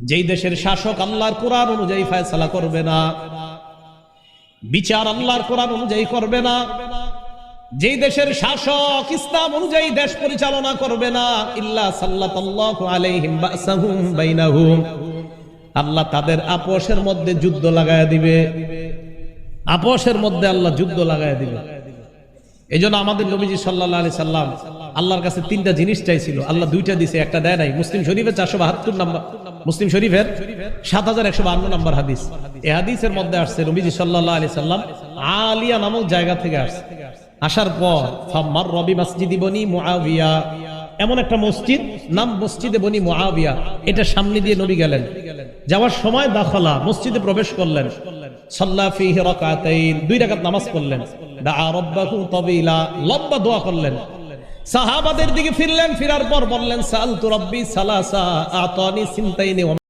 যেই দেশের শাসক আল্লাহর কোরআন অনুযায়ী ফয়সালা করবে না, বিচার আল্লাহর কোরআন অনুযায়ী করবে না, যেই দেশের শাসক ইসলাম অনুযায়ী দেশ পরিচালনা করবে না, ইল্লা সাল্লাতাল্লাহু আলাইহিম বাসাহুম বাইনাহুম, আল্লাহ তাদের আপোষের মধ্যে যুদ্ধ লাগায়া দিবে। আপোষের মধ্যে আল্লাহ যুদ্ধ লাগায়া দিবে। এইজন্য আমাদের নবীজি সাল্লাল্লাহু আলাইহি সাল্লাম আল্লাহর কাছে তিনটা জিনিস চাইছিল, আল্লাহ দুইটা দিছে, একটা দেয় নাই। মুসলিম শরীফের 472 নম্বর, মুসলিম শরীফের 7152 নম্বর হাদিস। এই হাদিসের মধ্যে আসছে নবীজি সাল্লাল্লাহু আলাইহি সাল্লাম আলিয়া নামক জায়গা থেকে আসছে। আসার পর ফামার রবি মসজিদি বনি মুআবিয়া, এমন একটা মসজিদ নাম মসজিদে বনি মুআবিয়া, এটা সামনে দিয়ে নবী গেলেন। যাওয়ার সময় দাখালা, মসজিদে প্রবেশ করলেন। সাল্লা ফীহি রাকাতাইন, 2 রাকাত নামাজ পড়লেন। দাআ রাব্বাহু তাবিলা, লম্বা দোয়া করলেন। সাহাবাদের দিকে ফিরলেন, ফিরার পর বললেন সালতু রাব্বি সালাসা আতানি সিনতাইনি